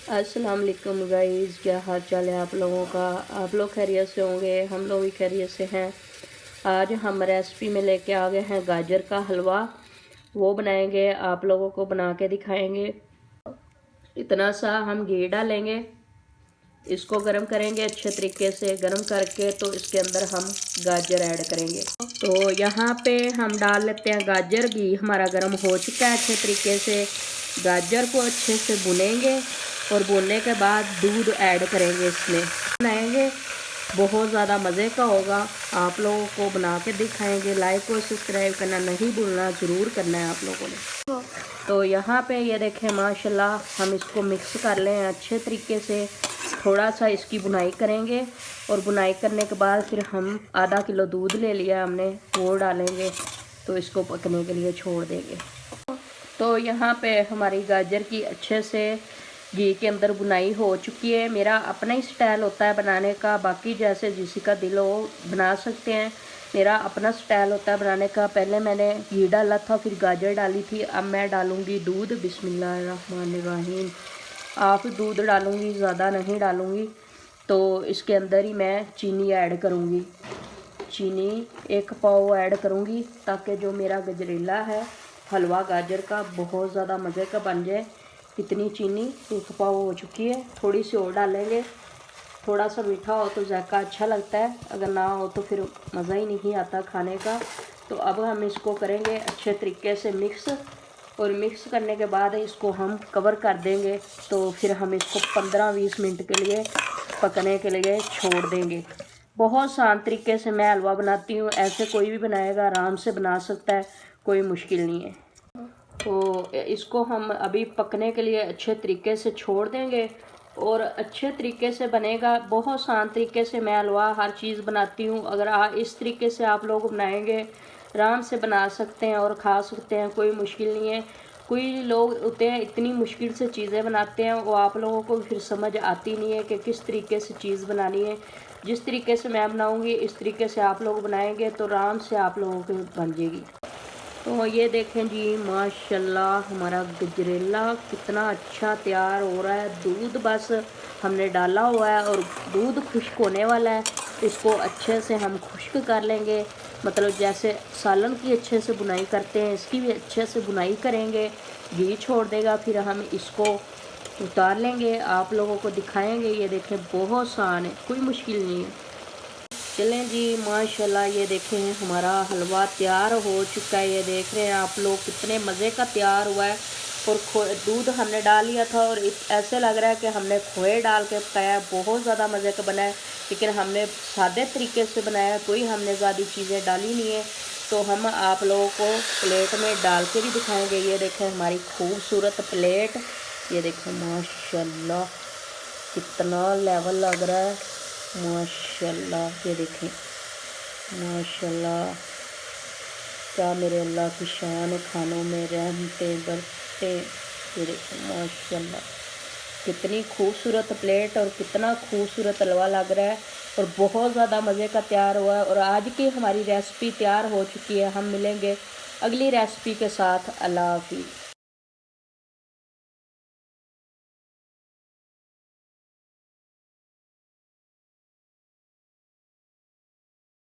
अस्सलाम वालेकुम गाइस, क्या हाल चाल है आप लोगों का। आप लोग खैरियत से होंगे, हम लोग भी खैरियत से हैं। आज हम रेसिपी में लेके आ गए हैं गाजर का हलवा। वो बनाएंगे, आप लोगों को बना के दिखाएंगे। इतना सा हम घी डालेंगे, इसको गर्म करेंगे अच्छे तरीके से। गर्म करके तो इसके अंदर हम गाजर ऐड करेंगे। तो यहाँ पे हम डाल लेते हैं गाजर। घी हमारा गर्म हो चुका है अच्छे तरीके से। गाजर को अच्छे से भुनेंगे और भुनने के बाद दूध ऐड करेंगे, इसमें बनाएंगे। बहुत ज़्यादा मज़े का होगा, आप लोगों को बना के दिखाएंगे। लाइक और सब्सक्राइब करना नहीं भूलना, ज़रूर करना है आप लोगों ने। तो यहाँ पे ये देखें माशाल्लाह, हम इसको मिक्स कर लें अच्छे तरीके से। थोड़ा सा इसकी बुनाई करेंगे और बुनाई करने के बाद फिर हम आधा किलो दूध ले लिया हमने, वो डालेंगे। तो इसको पकने के लिए छोड़ देंगे। तो यहाँ पे हमारी गाजर की अच्छे से घी के अंदर बुनाई हो चुकी है। मेरा अपना ही स्टाइल होता है बनाने का, बाकी जैसे जिसी का दिल हो बना सकते हैं। मेरा अपना स्टाइल होता है बनाने का। पहले मैंने घी डाला था, फिर गाजर डाली थी। अब मैं डालूँगी दूध। बिस्मिल्लाहिर्रहमानिर्रहीम। आप दूध डालूँगी, ज़्यादा नहीं डालूँगी। तो इसके अंदर ही मैं चीनी ऐड करूँगी। चीनी 1 पाव ऐड करूँगी, ताकि जो मेरा गजरेला है हलवा गाजर का बहुत ज़्यादा मज़े का बन जाए। इतनी चीनी 1 पाव हो चुकी है। थोड़ी सी और डालेंगे। थोड़ा सा मीठा हो तो जायका अच्छा लगता है, अगर ना हो तो फिर मज़ा ही नहीं आता खाने का। तो अब हम इसको करेंगे अच्छे तरीके से मिक्स, और मिक्स करने के बाद इसको हम कवर कर देंगे। तो फिर हम इसको 15-20 मिनट के लिए पकने के लिए छोड़ देंगे। बहुत आसान तरीके से मैं हलवा बनाती हूँ, ऐसे कोई भी बनाएगा आराम से बना सकता है, कोई मुश्किल नहीं है। तो इसको हम अभी पकने के लिए अच्छे तरीके से छोड़ देंगे और अच्छे तरीके से बनेगा। बहुत आसान तरीके से मैं हलवा हर चीज़ बनाती हूँ। अगर इस तरीके से आप लोग बनाएंगे, आराम से बना सकते हैं और खा सकते हैं, कोई मुश्किल नहीं है। कोई लोग होते हैं इतनी मुश्किल से चीज़ें बनाते हैं, वो आप लोगों को फिर समझ आती नहीं है कि किस तरीके से चीज़ बनानी है। जिस तरीके से मैं बनाऊँगी इस तरीके से आप लोग बनाएंगे तो आराम से आप लोगों की बन जाएगी। तो ये देखें जी, माशाल्लाह हमारा गजरेला कितना अच्छा तैयार हो रहा है। दूध बस हमने डाला हुआ है और दूध खुश्क होने वाला है। इसको अच्छे से हम खुश्क कर लेंगे, मतलब जैसे सालन की अच्छे से बुनाई करते हैं, इसकी भी अच्छे से बुनाई करेंगे। घी छोड़ देगा, फिर हम इसको उतार लेंगे, आप लोगों को दिखाएंगे। ये देखें बहुत आसान है, कोई मुश्किल नहीं है। चलें जी, माशाल्लाह ये देखें हमारा हलवा तैयार हो चुका है। ये देख रहे हैं आप लोग कितने मज़े का तैयार हुआ है। और दूध हमने डाल लिया था और ऐसे लग रहा है कि हमने खोए डाल के पकाया है। बहुत ज़्यादा मज़े का बना है, लेकिन हमने सादे तरीके से बनाया है, कोई हमने ज़्यादा चीज़ें डाली नहीं है। तो हम आप लोगों को प्लेट में डाल के भी दिखाएँगे। ये देखें हमारी खूबसूरत प्लेट। ये देखें माशाल्लाह कितना लेवल लग रहा है, माशाल्लाह। ये देखें माशाल्लाह, क्या मेरे अल्लाह की शान है, खानों में रहमते बरसते। ये देखें माशाल्लाह कितनी खूबसूरत प्लेट और कितना खूबसूरत हलवा लग रहा है, और बहुत ज़्यादा मज़े का तैयार हुआ है। और आज की हमारी रेसिपी तैयार हो चुकी है। हम मिलेंगे अगली रेसिपी के साथ। अल्लाह हाफ़िज़।